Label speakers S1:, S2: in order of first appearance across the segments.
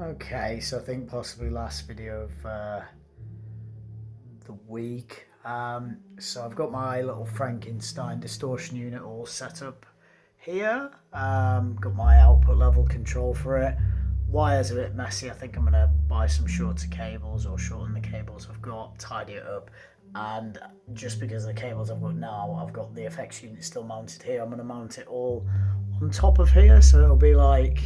S1: Okay, so I think possibly last video of the week. So I've got my little Frankenstein distortion unit all set up here. Got my output level control for it. Wire's a bit messy. I think I'm gonna buy some shorter cables or shorten the cables I've got, tidy it up. And just because of the cables I've got now, I've got the effects unit still mounted here. I'm gonna mount it all on top of here, so it'll be like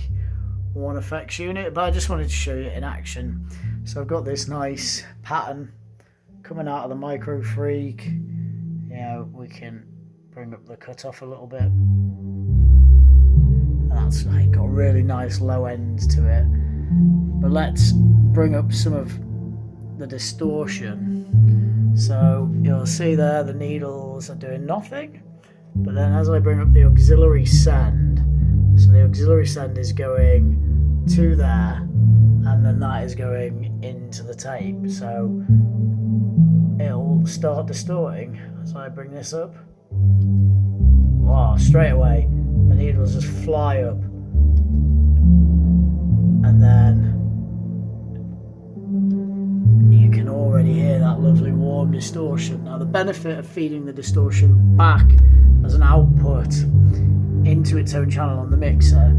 S1: one effects unit, but I just wanted to show you in action. So I've got this nice pattern coming out of the Micro Freak. You know, we can bring up the cutoff a little bit, and that's like got a really nice low end to it. But let's bring up some of the distortion. So you'll see there the needles are doing nothing, but then as I bring up the auxiliary send, so the auxiliary send is going to there, and then that is going into the tape. So it'll start distorting as I bring this up. Wow, straight away the needles just fly up, and then you can already hear that lovely warm distortion. Now the benefit of feeding the distortion back as an output into its own channel on the mixer,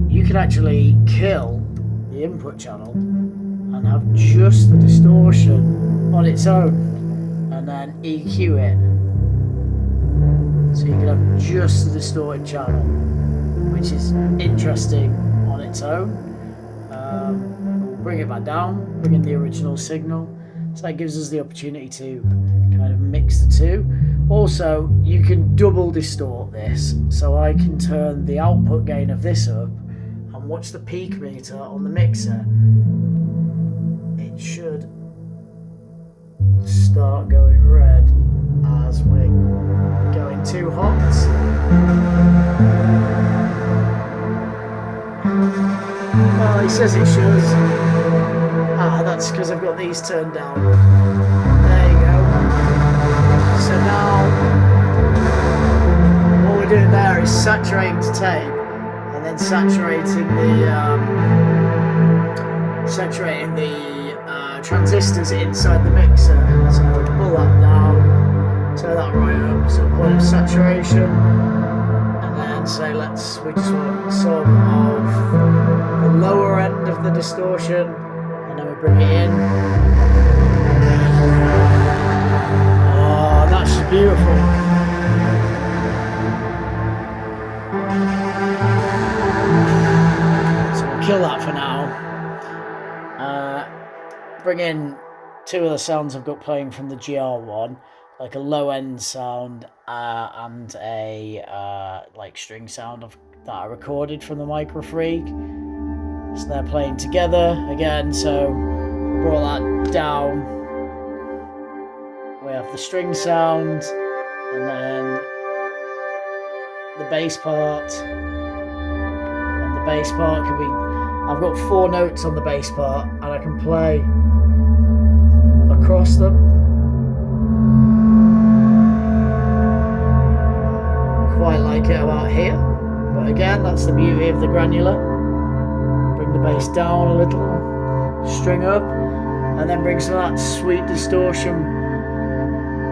S1: you can actually kill the input channel and have just the distortion on its own, and then EQ it. So you can have just the distorted channel, which is interesting on its own. We'll bring it back down, bring in the original signal. So that gives us the opportunity to kind of mix the two. Also, you can double distort this, so I can turn the output gain of this up and watch the peak meter on the mixer. It should start going red as we're going too hot. Well, he says it should. That's because I've got these turned down. There you go. So now what we're doing there is saturating to tape, and then saturating the transistors inside the mixer. So pull that down, turn that right up, so point of saturation, and then say we just want some of the lower end of the distortion, and then we bring it in. Oh, that's just beautiful. So we'll kill that for now. Bring in two of the sounds I've got playing from the GR1, like a low end sound and a like string sound that I recorded from the Micro Freak. So they're playing together again. So we brought that down. We have the string sound, and then the bass part. And the bass part can be, I've got 4 notes on the bass part, and I can play across them. Quite like it about here, but again, that's the beauty of the granular. Bring the bass down a little, string up, and then bring some of that sweet distortion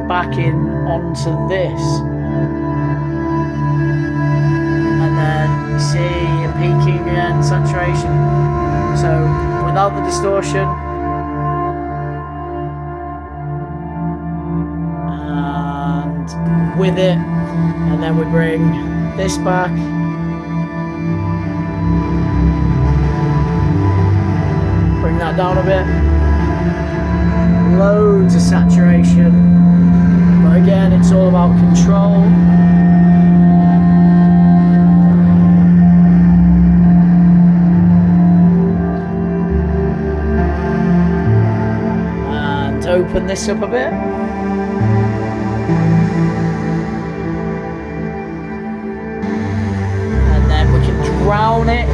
S1: back in onto this, and then you see a peaking and saturation. So without the distortion and with it, and then we bring this back. Bring that down a bit. Loads of saturation. But again, it's all about control. And open this up a bit. And then we can drown it.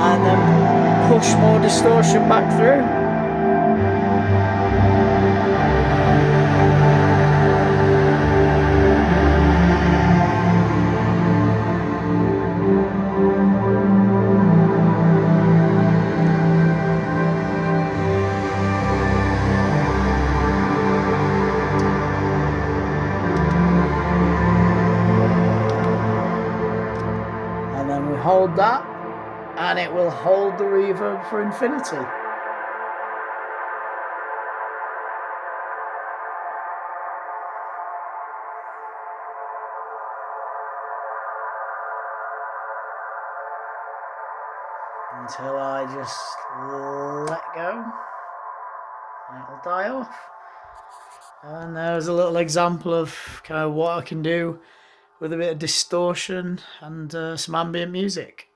S1: And then push more distortion back through. and it will hold the reverb for infinity. Until I just let go and it'll die off. And there's a little example of kind of what I can do with a bit of distortion and some ambient music.